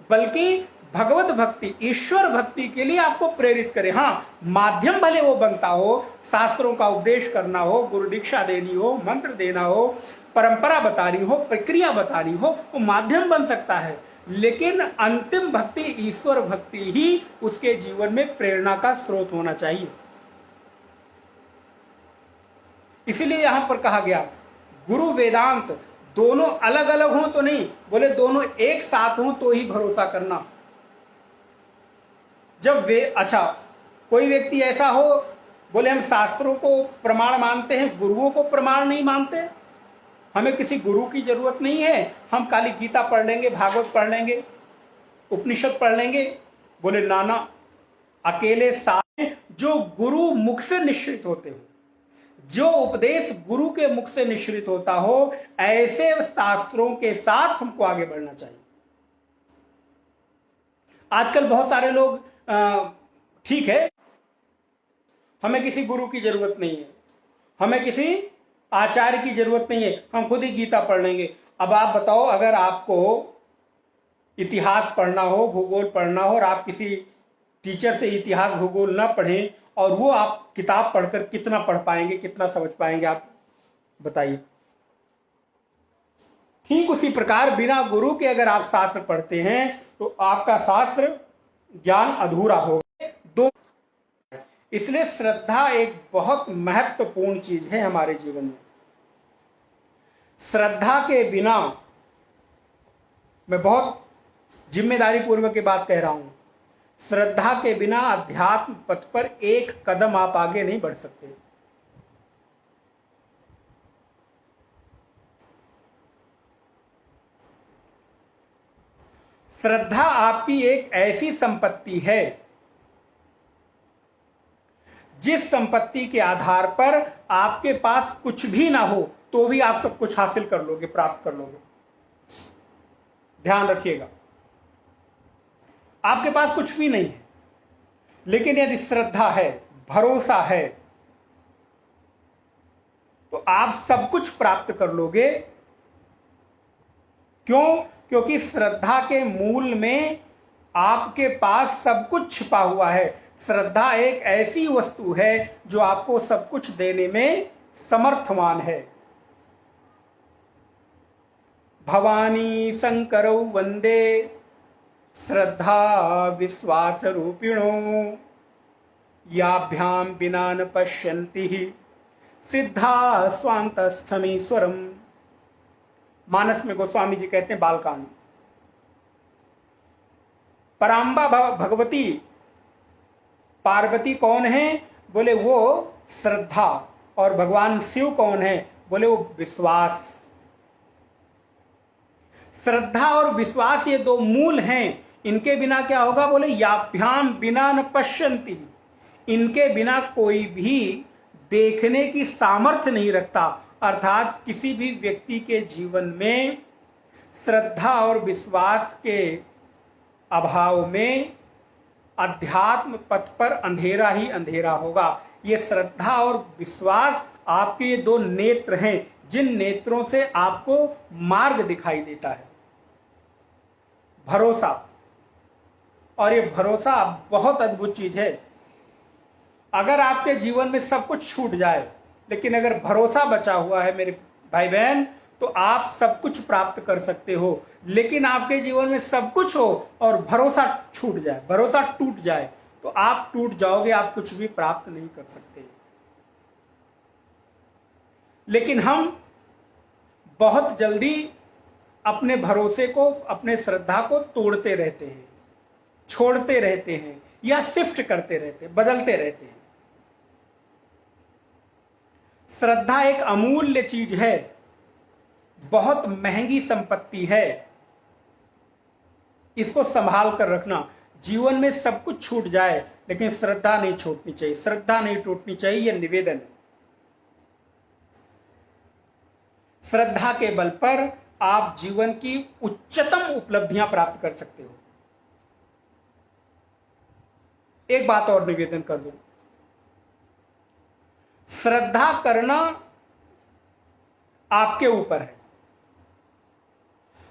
बल्कि भगवत भक्ति, ईश्वर भक्ति के लिए आपको प्रेरित करे। हाँ, माध्यम भले वो बनता हो, शास्त्रों का उपदेश करना हो, गुरु दीक्षा देनी हो, मंत्र देना हो, परंपरा बतानी हो, प्रक्रिया बतानी हो, वो माध्यम बन सकता है। लेकिन अंतिम भक्ति ईश्वर भक्ति ही उसके जीवन में प्रेरणा का स्रोत होना चाहिए। इसीलिए यहां पर कहा गया गुरु वेदांत दोनों अलग अलग हों तो नहीं, बोले दोनों एक साथ हों तो ही भरोसा करना। जब अच्छा कोई व्यक्ति ऐसा हो, बोले हम शास्त्रों को प्रमाण मानते हैं, गुरुओं को प्रमाण नहीं मानते, हमें किसी गुरु की जरूरत नहीं है, हम खाली गीता पढ़ लेंगे, भागवत पढ़ लेंगे, उपनिषद पढ़ लेंगे। बोले नाना, अकेले साथ जो गुरु मुख से निश्चित होते हो, जो उपदेश गुरु के मुख से निश्चित होता हो, ऐसे शास्त्रों के साथ हमको आगे बढ़ना चाहिए। आजकल बहुत सारे लोग ठीक है, हमें किसी गुरु की जरूरत नहीं है, हमें किसी आचार्य की जरूरत नहीं है, हम खुद ही गीता पढ़ लेंगे। अब आप बताओ, अगर आपको इतिहास पढ़ना हो, भूगोल पढ़ना हो और आप किसी टीचर से इतिहास भूगोल ना पढ़ें और वो आप किताब पढ़कर कितना पढ़ पाएंगे, कितना समझ पाएंगे, आप बताइए। ठीक उसी प्रकार बिना गुरु के अगर आप शास्त्र पढ़ते हैं तो आपका शास्त्र ज्ञान अधूरा होगा। दो, इसलिए श्रद्धा एक बहुत महत्वपूर्ण चीज है हमारे जीवन में। श्रद्धा के बिना, मैं बहुत जिम्मेदारी पूर्वक की बात कह रहा हूं, श्रद्धा के बिना अध्यात्म पथ पर एक कदम आप आगे नहीं बढ़ सकते। श्रद्धा आपकी एक ऐसी संपत्ति है जिस संपत्ति के आधार पर आपके पास कुछ भी ना हो तो भी आप सब कुछ हासिल कर लोगे, प्राप्त कर लोगे। ध्यान रखिएगा, आपके पास कुछ भी नहीं है, लेकिन यदि श्रद्धा है, भरोसा है, तो आप सब कुछ प्राप्त कर लोगे। क्यों? क्योंकि श्रद्धा के मूल में आपके पास सब कुछ छिपा हुआ है। श्रद्धा एक ऐसी वस्तु है जो आपको सब कुछ देने में समर्थवान है। भवानी शंकरौ वंदे श्रद्धा विश्वास रूपिणो याभ्याम बिना न पश्यन्ति सिद्धा स्वांतस्थमीश्वरम। मानस में गोस्वामी जी कहते हैं बालकांड। पराम्बा भगवती पार्वती कौन है? बोले वो श्रद्धा। और भगवान शिव कौन है? बोले वो विश्वास। श्रद्धा और विश्वास ये दो मूल हैं, इनके बिना क्या होगा? बोले याभ्याम बिना न पश्यन्ति, इनके बिना कोई भी देखने की सामर्थ्य नहीं रखता। अर्थात किसी भी व्यक्ति के जीवन में श्रद्धा और विश्वास के अभाव में अध्यात्म पथ पर अंधेरा ही अंधेरा होगा। ये श्रद्धा और विश्वास आपके ये दो नेत्र हैं, जिन नेत्रों से आपको मार्ग दिखाई देता है। भरोसा, और ये भरोसा बहुत अद्भुत चीज है। अगर आपके जीवन में सब कुछ छूट जाए, लेकिन अगर भरोसा बचा हुआ है मेरे भाई बहन, तो आप सब कुछ प्राप्त कर सकते हो। लेकिन आपके जीवन में सब कुछ हो और भरोसा छूट जाए, भरोसा टूट जाए, तो आप टूट जाओगे, आप कुछ भी प्राप्त नहीं कर सकते। लेकिन हम बहुत जल्दी अपने भरोसे को, अपने श्रद्धा को तोड़ते रहते हैं, छोड़ते रहते हैं, या शिफ्ट करते रहते हैं, बदलते रहते हैं। श्रद्धा एक अमूल्य चीज है, बहुत महंगी संपत्ति है। इसको संभाल कर रखना। जीवन में सब कुछ छूट जाए, लेकिन श्रद्धा नहीं छूटनी चाहिए, श्रद्धा नहीं टूटनी चाहिए, यह निवेदन है। श्रद्धा के बल पर आप जीवन की उच्चतम उपलब्धियां प्राप्त कर सकते हो। एक बात और निवेदन कर दूं, श्रद्धा करना आपके ऊपर है,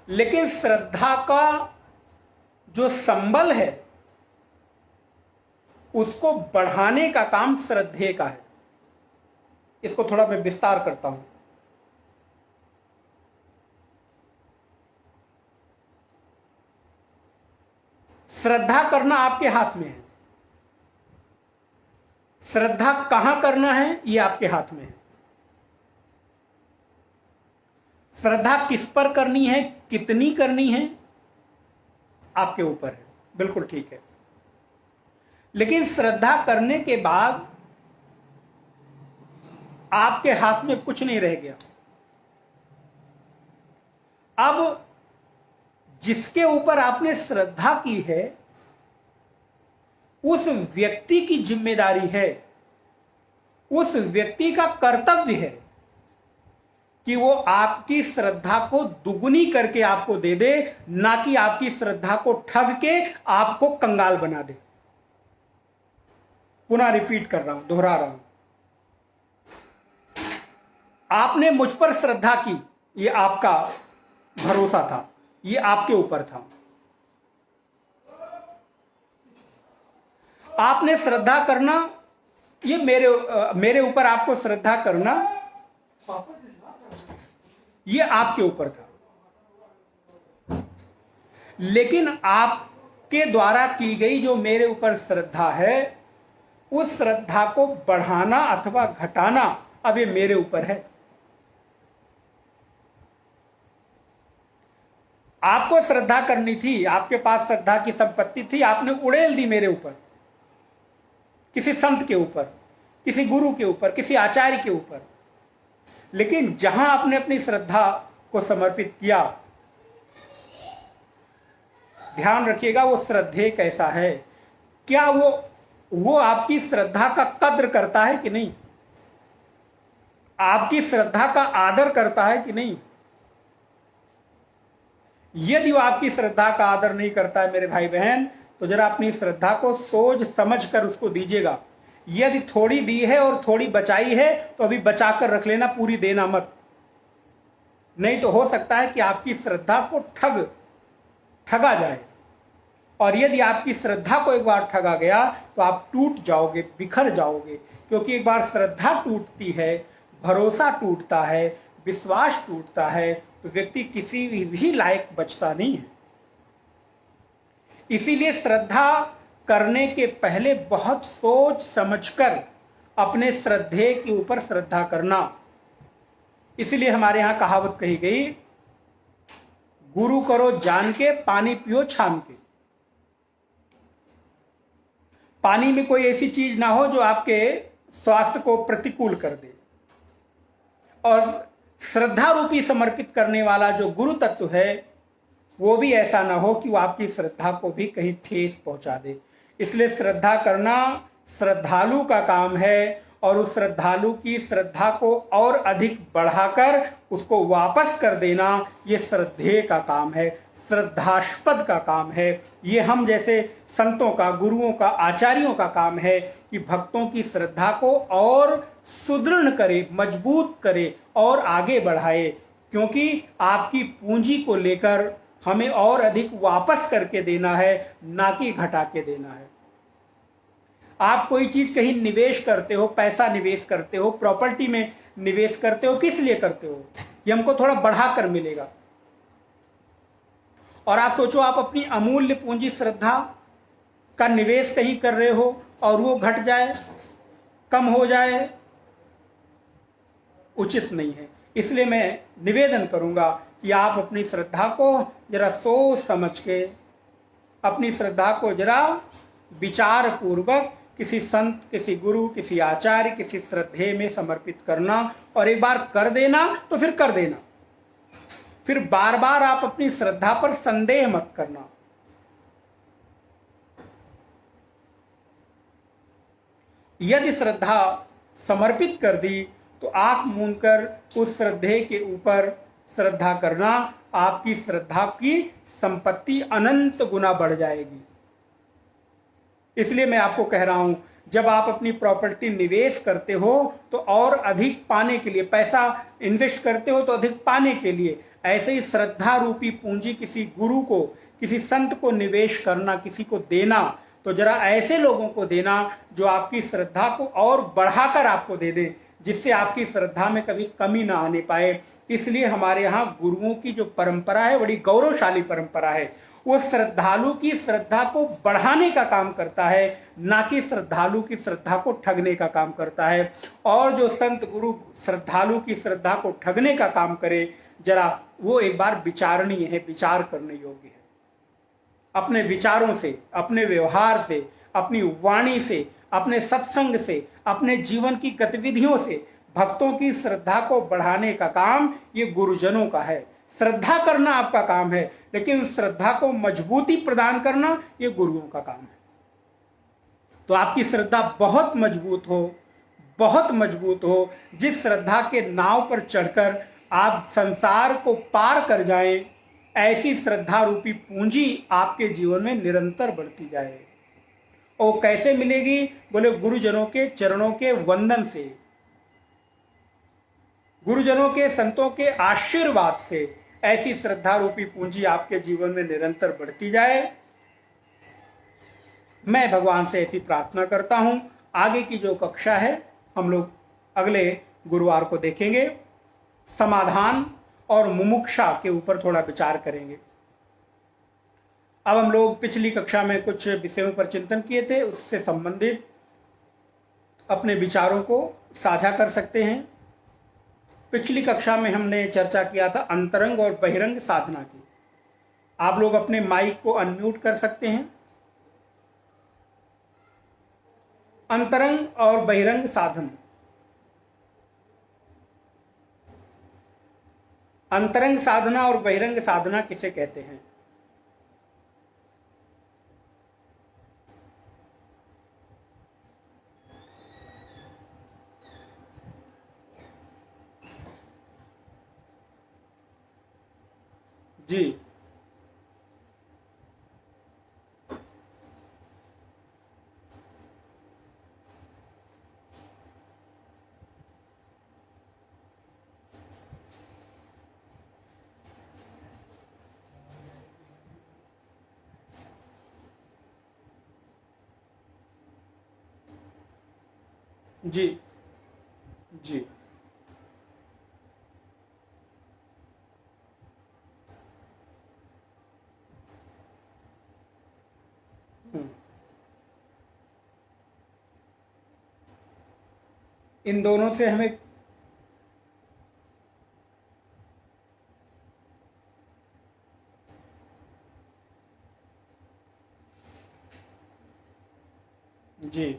लेकिन श्रद्धा का जो संबल है उसको बढ़ाने का काम श्रद्धेय का है। इसको थोड़ा मैं विस्तार करता हूं। श्रद्धा करना आपके हाथ में है। श्रद्धा कहां करना है, यह आपके हाथ में है। श्रद्धा किस पर करनी है, कितनी करनी है, आपके ऊपर है। बिल्कुल ठीक है। लेकिन श्रद्धा करने के बाद आपके हाथ में कुछ नहीं रह गया। अब जिसके ऊपर आपने श्रद्धा की है, उस व्यक्ति की जिम्मेदारी है, उस व्यक्ति का कर्तव्य है कि वो आपकी श्रद्धा को दुगुनी करके आपको दे दे, ना कि आपकी श्रद्धा को ठग के आपको कंगाल बना दे। पुनः रिपीट कर रहा हूं, दोहरा रहा हूं। आपने मुझ पर श्रद्धा की, ये आपका भरोसा था, ये आपके ऊपर था। आपने श्रद्धा करना, ये मेरे ऊपर आपको श्रद्धा करना, ये आपके ऊपर था। लेकिन आपके द्वारा की गई जो मेरे ऊपर श्रद्धा है, उस श्रद्धा को बढ़ाना अथवा घटाना अब ये मेरे ऊपर है। आपको श्रद्धा करनी थी, आपके पास श्रद्धा की संपत्ति थी, आपने उड़ेल दी मेरे ऊपर, किसी संत के ऊपर, किसी गुरु के ऊपर, किसी आचार्य के ऊपर। लेकिन जहां आपने अपनी श्रद्धा को समर्पित किया, ध्यान रखिएगा वो श्रद्धेय कैसा है। क्या वो आपकी श्रद्धा का कद्र करता है कि नहीं, आपकी श्रद्धा का आदर करता है कि नहीं। यदि वो आपकी श्रद्धा का आदर नहीं करता है मेरे भाई बहन, तो जरा अपनी श्रद्धा को सोच समझ कर उसको दीजिएगा। यदि थोड़ी दी है और थोड़ी बचाई है, तो अभी बचाकर रख लेना, पूरी देना मत। नहीं तो हो सकता है कि आपकी श्रद्धा को ठगा जाए, और यदि आपकी श्रद्धा को एक बार ठगा गया तो आप टूट जाओगे, बिखर जाओगे। क्योंकि एक बार श्रद्धा टूटती है, भरोसा टूटता है, विश्वास टूटता है, तो व्यक्ति किसी भी लायक बचता नहीं है। इसीलिए श्रद्धा करने के पहले बहुत सोच समझकर अपने श्रद्धेय के ऊपर श्रद्धा करना। इसलिए हमारे यहां कहावत कही गई, गुरु करो जान के, पानी पियो छान के। पानी में कोई ऐसी चीज ना हो जो आपके स्वास्थ्य को प्रतिकूल कर दे। और श्रद्धा रूपी समर्पित करने वाला जो गुरु तत्व है, वो भी ऐसा ना हो कि वो आपकी श्रद्धा को भी कहीं ठेस पहुंचा दे। इसलिए श्रद्धा करना श्रद्धालु का काम है, और उस श्रद्धालु की श्रद्धा को और अधिक बढ़ाकर उसको वापस कर देना ये श्रद्धेय का काम है, श्रद्धास्पद का काम है। ये हम जैसे संतों का, गुरुओं का, आचार्यों का काम है कि भक्तों की श्रद्धा को और सुदृढ़ करे, मजबूत करे और आगे बढ़ाए, क्योंकि आपकी पूंजी को लेकर हमें और अधिक वापस करके देना है, ना कि घटा के देना है। आप कोई चीज कहीं निवेश करते हो, पैसा निवेश करते हो, प्रॉपर्टी में निवेश करते हो, किस लिए करते हो? ये हमको थोड़ा बढ़ाकर मिलेगा। और आप सोचो, आप अपनी अमूल्य पूंजी श्रद्धा का निवेश कहीं कर रहे हो और वो घट जाए, कम हो जाए, उचित नहीं है। इसलिए मैं निवेदन करूंगा कि आप अपनी श्रद्धा को जरा सोच समझ के, अपनी श्रद्धा को जरा विचार पूर्वक किसी संत, किसी गुरु, किसी आचार्य, किसी श्रद्धेय में समर्पित करना, और एक बार कर देना तो फिर कर देना। फिर बार बार आप अपनी श्रद्धा पर संदेह मत करना। यदि श्रद्धा समर्पित कर दी तो आंख मूंद कर उस श्रद्धेय के ऊपर श्रद्धा करना, आपकी श्रद्धा की संपत्ति अनंत गुना बढ़ जाएगी। इसलिए मैं आपको कह रहा हूं, जब आप अपनी प्रॉपर्टी निवेश करते हो तो और अधिक पाने के लिए, पैसा इन्वेस्ट करते हो तो अधिक पाने के लिए, ऐसे ही श्रद्धा रूपी पूंजी किसी गुरु को, किसी संत को निवेश करना, किसी को देना, तो जरा ऐसे लोगों को देना जो आपकी श्रद्धा को और बढ़ाकर आपको दे दें, जिससे आपकी श्रद्धा में कभी कमी ना आने पाए। इसलिए हमारे यहाँ गुरुओं की जो परंपरा है, बड़ी गौरवशाली परंपरा है। वो श्रद्धालु की श्रद्धा को बढ़ाने का काम करता है, ना कि श्रद्धालु की श्रद्धा को ठगने का काम करता है। और जो संत गुरु श्रद्धालु की श्रद्धा को ठगने का काम करे, जरा वो एक बार विचारणीय है, विचार करने योग्य है। अपने विचारों से, अपने व्यवहार से, अपनी वाणी से, अपने सत्संग से, अपने जीवन की गतिविधियों से भक्तों की श्रद्धा को बढ़ाने का काम ये गुरुजनों का है। श्रद्धा करना आपका काम है, लेकिन श्रद्धा को मजबूती प्रदान करना ये गुरुओं का काम है। तो आपकी श्रद्धा बहुत मजबूत हो, बहुत मजबूत हो, जिस श्रद्धा के नाव पर चढ़कर आप संसार को पार कर जाएं, ऐसी श्रद्धा रूपी पूंजी आपके जीवन में निरंतर बढ़ती जाए। और कैसे मिलेगी? बोले गुरुजनों के चरणों के वंदन से, गुरुजनों के, संतों के आशीर्वाद से ऐसी श्रद्धा रूपी पूंजी आपके जीवन में निरंतर बढ़ती जाए। मैं भगवान से ऐसी प्रार्थना करता हूं। आगे की जो कक्षा है हम लोग अगले गुरुवार को देखेंगे। समाधान और मुमुक्षा के ऊपर थोड़ा विचार करेंगे। अब हम लोग पिछली कक्षा में कुछ विषयों पर चिंतन किए थे, उससे संबंधित अपने विचारों को साझा कर सकते हैं। पिछली कक्षा में हमने चर्चा किया था अंतरंग और बहिरंग साधना की। आप लोग अपने माइक को अनम्यूट कर सकते हैं। अंतरंग और बहिरंग साधन, अंतरंग साधना और बहिरंग साधना किसे कहते हैं? जी, जी, जी, इन दोनों से हमें जी,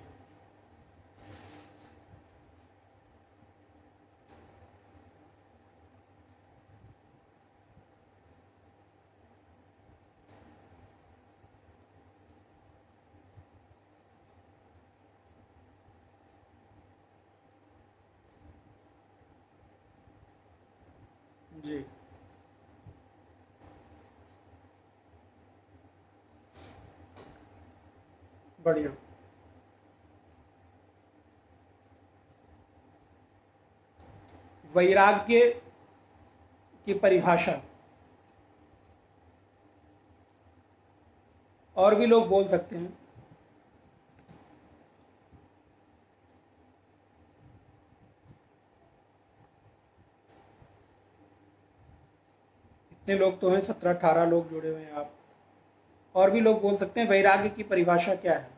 जी, बढ़िया। वैराग्य की परिभाषा और भी लोग बोल सकते हैं। इतने लोग तो हैं, 17-18 लोग जुड़े हुए हैं आप। और भी लोग बोल सकते हैं वैराग्य की परिभाषा क्या है।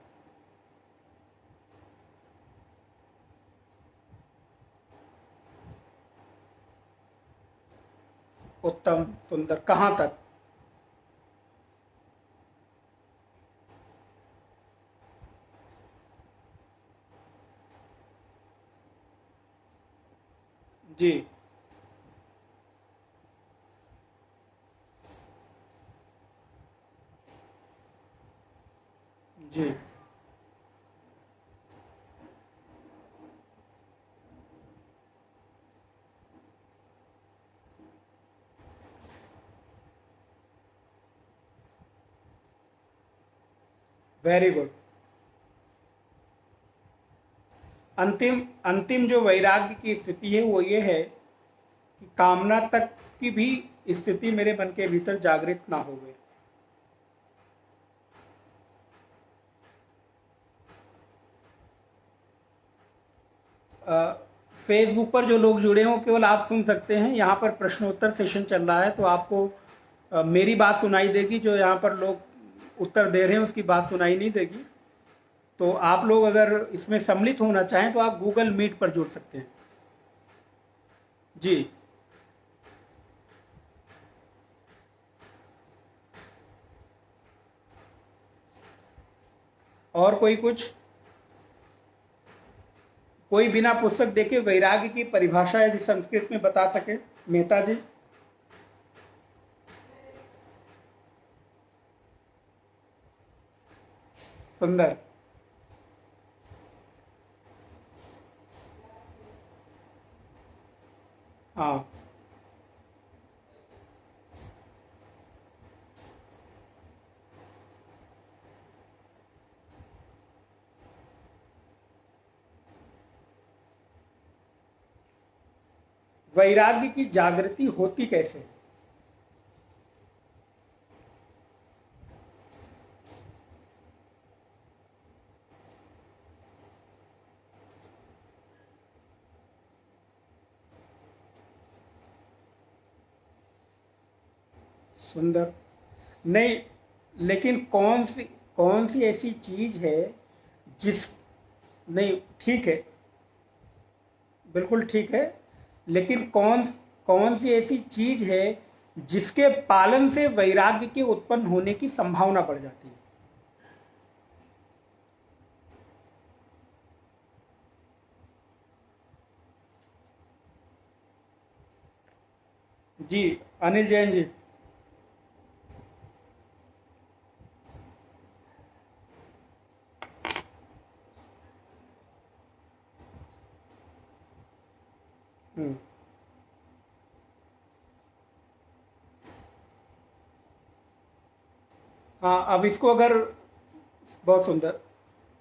उत्तम, सुंदर, कहाँ तक? जी, जी, वेरी गुड। अंतिम अंतिम जो वैराग्य की स्थिति है वो ये है कि कामना तक की भी स्थिति मेरे मन के भीतर जागृत ना हो गए। फेसबुक पर जो लोग जुड़े हों केवल आप सुन सकते हैं। यहाँ पर प्रश्नोत्तर सेशन चल रहा है तो आपको मेरी बात सुनाई देगी, जो यहाँ पर लोग उत्तर दे रहे हैं उसकी बात सुनाई नहीं देगी। तो आप लोग अगर इसमें सम्मिलित होना चाहें तो आप गूगल मीट पर जुड़ सकते हैं। जी, और कोई कुछ, कोई बिना पुस्तक देखे वैराग्य की परिभाषा यदि संस्कृत में बता सके? मेहता जी। सुंदर। हाँ, वैराग्य की जागृति होती कैसे? सुंदर। नहीं, लेकिन कौन सी ऐसी चीज है जिस, नहीं ठीक है, बिल्कुल ठीक है, लेकिन कौन कौन सी ऐसी चीज है जिसके पालन से वैराग्य के उत्पन्न होने की संभावना बढ़ जाती है? जी, अनिल जैन जी। हम्म, हाँ, अब इसको अगर, बहुत सुंदर,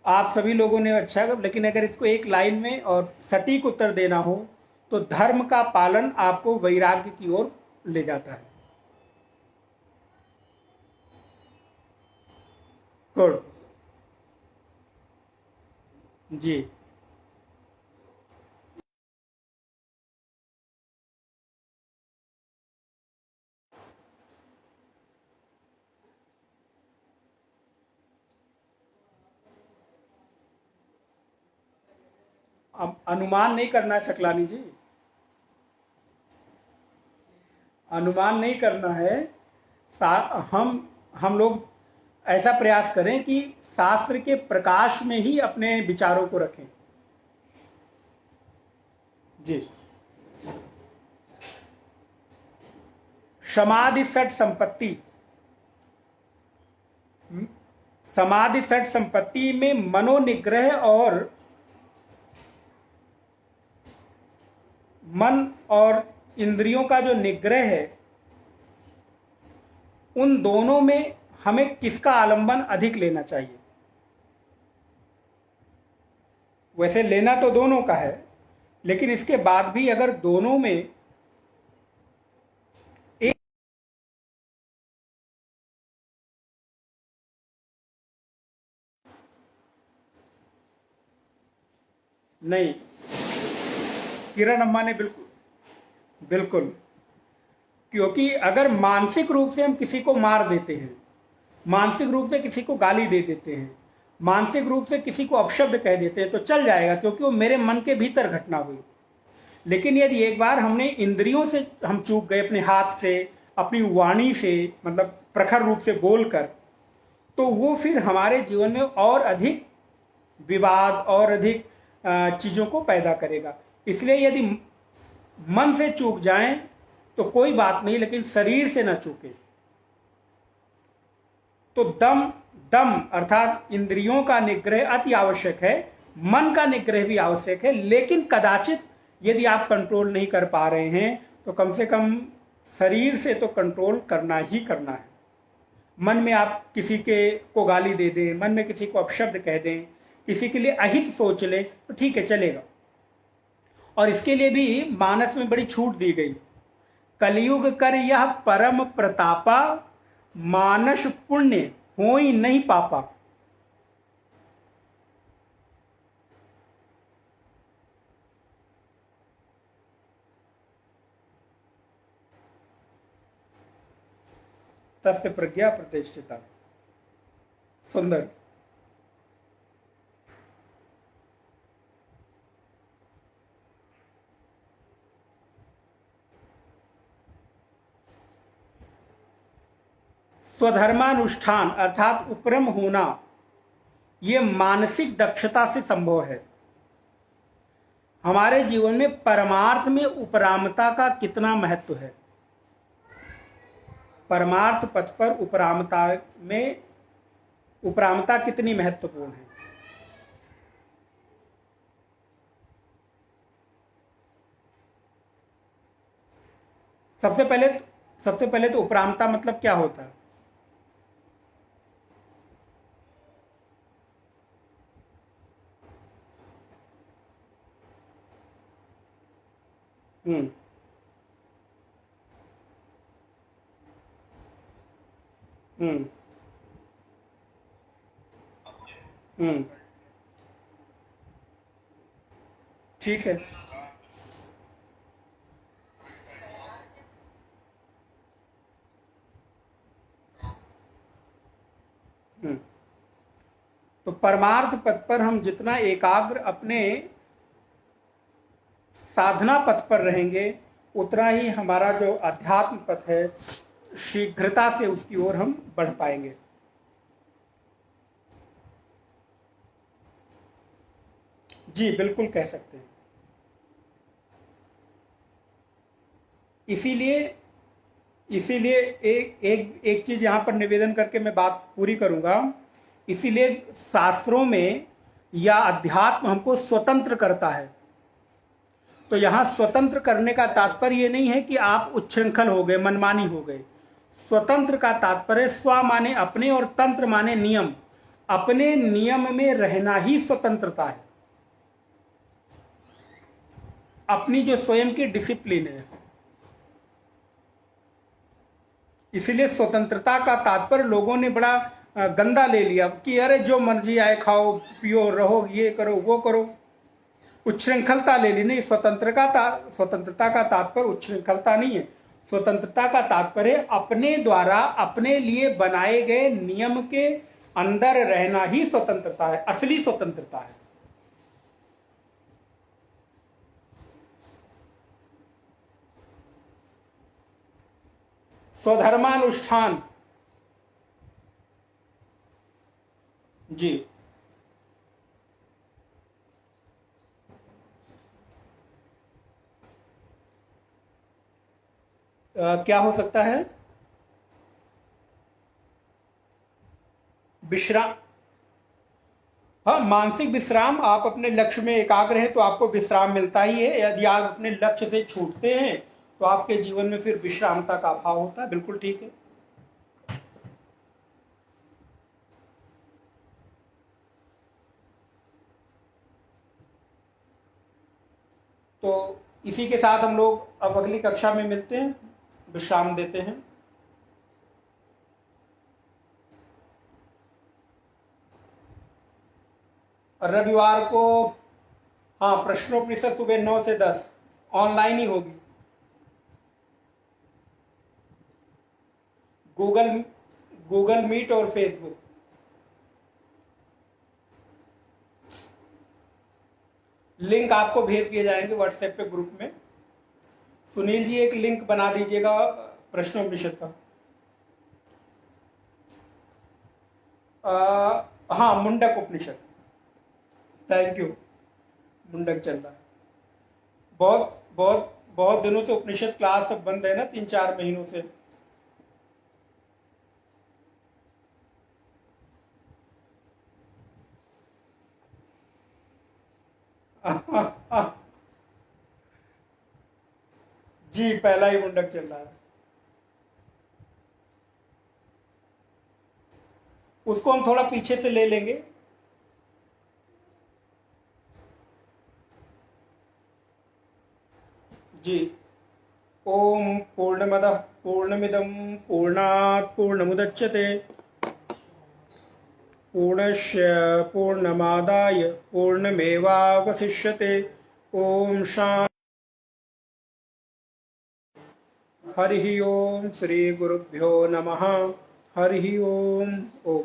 आप सभी लोगों ने अच्छा कर, लेकिन अगर इसको एक लाइन में और सटीक उत्तर देना हो तो धर्म का पालन आपको वैराग्य की ओर ले जाता है। गुड। जी, अब अनुमान नहीं करना है सकलानी जी, अनुमान नहीं करना है। हम लोग ऐसा प्रयास करें कि शास्त्र के प्रकाश में ही अपने विचारों को रखें। जी, समाधि सट संपत्ति, समाधि सट संपत्ति में मनोनिग्रह और मन और इंद्रियों का जो निग्रह है, उन दोनों में हमें किसका आलंबन अधिक लेना चाहिए? वैसे लेना तो दोनों का है, लेकिन इसके बाद भी अगर दोनों में एक नहीं, किरण अम्मा ने बिल्कुल बिल्कुल, क्योंकि अगर मानसिक रूप से हम किसी को मार देते हैं, मानसिक रूप से किसी को गाली दे देते हैं, मानसिक रूप से किसी को अपशब्द कह देते हैं तो चल जाएगा, क्योंकि वो मेरे मन के भीतर घटना हुई। लेकिन यदि एक बार हमने इंद्रियों से हम चूक गए, अपने हाथ से, अपनी वाणी से, मतलब प्रखर रूप से बोलकर, तो वो फिर हमारे जीवन में और अधिक विवाद और अधिक चीज़ों को पैदा करेगा। इसलिए यदि मन से चूक जाएं तो कोई बात नहीं, लेकिन शरीर से ना चूके। तो दम अर्थात इंद्रियों का निग्रह अति आवश्यक है, मन का निग्रह भी आवश्यक है, लेकिन कदाचित यदि आप कंट्रोल नहीं कर पा रहे हैं तो कम से कम शरीर से तो कंट्रोल करना ही करना है। मन में आप किसी के को गाली दे दें, मन में किसी को अपशब्द कह दें, किसी के लिए अहित सोच लें तो ठीक है, चलेगा। और इसके लिए भी मानस में बड़ी छूट दी गई। कलयुग कर यह परम प्रतापा, मानस पुण्य होई नहीं पापा। तस्य प्रज्ञा प्रतिष्ठिता। सुंदर। स्वधर्मानुष्ठान अर्थात उपरम होना, ये मानसिक दक्षता से संभव है। हमारे जीवन में परमार्थ में उपरामता का कितना महत्व है? परमार्थ पथ पर उपरामता कितनी महत्वपूर्ण है? सबसे पहले तो उपरामता मतलब क्या होता है? हम्म हम्म हम्म ठीक है। हम्म तो परमार्थ पथ पर हम जितना एकाग्र अपने साधना पथ पर रहेंगे, उतना ही हमारा जो अध्यात्म पथ है शीघ्रता से उसकी ओर हम बढ़ पाएंगे। जी बिल्कुल कह सकते हैं। इसीलिए इसीलिए एक चीज यहां पर निवेदन करके मैं बात पूरी करूंगा। इसीलिए शास्त्रों में या अध्यात्म हमको स्वतंत्र करता है। तो यहां स्वतंत्र करने का तात्पर्य ये नहीं है कि आप उच्छृंखल हो गए, मनमानी हो गए। स्वतंत्र का तात्पर्य स्व माने अपने और तंत्र माने नियम। अपने नियम में रहना ही स्वतंत्रता है, अपनी जो स्वयं की डिसिप्लिन है। इसलिए स्वतंत्रता का तात्पर्य लोगों ने बड़ा गंदा ले लिया कि अरे जो मर्जी आए खाओ पियो रहो, ये करो वो करो, उच्छृंखलता ले ली। नहीं, स्वतंत्रता का तात्पर्य उच्छृंखलता नहीं है। स्वतंत्रता का तात्पर्य अपने द्वारा अपने लिए बनाए गए नियम के अंदर रहना ही स्वतंत्रता है, असली स्वतंत्रता है। स्वधर्मानुष्ठान। जी क्या हो सकता है? विश्राम। हाँ, मानसिक विश्राम। आप अपने लक्ष्य में एकाग्र हैं तो आपको विश्राम मिलता ही है। यदि आप अपने लक्ष्य से छूटते हैं तो आपके जीवन में फिर विश्रामता का अभाव होता है। बिल्कुल ठीक है। तो इसी के साथ हम लोग अब अगली कक्षा में मिलते हैं, विश्राम देते हैं। रविवार को हाँ, प्रश्नोपनिषद सुबह 9 से 10 ऑनलाइन ही होगी। गूगल मीट और फेसबुक। लिंक आपको भेज दिए जाएंगे व्हाट्सएप पे ग्रुप में। सुनील जी एक लिंक बना दीजिएगा प्रश्नोपनिषद का। हाँ, मुंडक उपनिषद। Thank you. मुंडक चल रहा है। बहुत बहुत बहुत दिनों से उपनिषद क्लास तक बंद है ना, 3-4 महीनों से। जी, पहला ही मुंडक चल रहा है। उसको हम थोड़ा पीछे से ले लेंगे। जी। ओम पूर्णमदः पूर्णमिदं पूर्णात् पूर्णमुदच्यते पूर्णस्य पूर्णमादाय पूर्णमेवावशिष्यते। ओम शांति। हरि ओम। श्री गुरुभ्यो नमः। हरि ओम। ओम।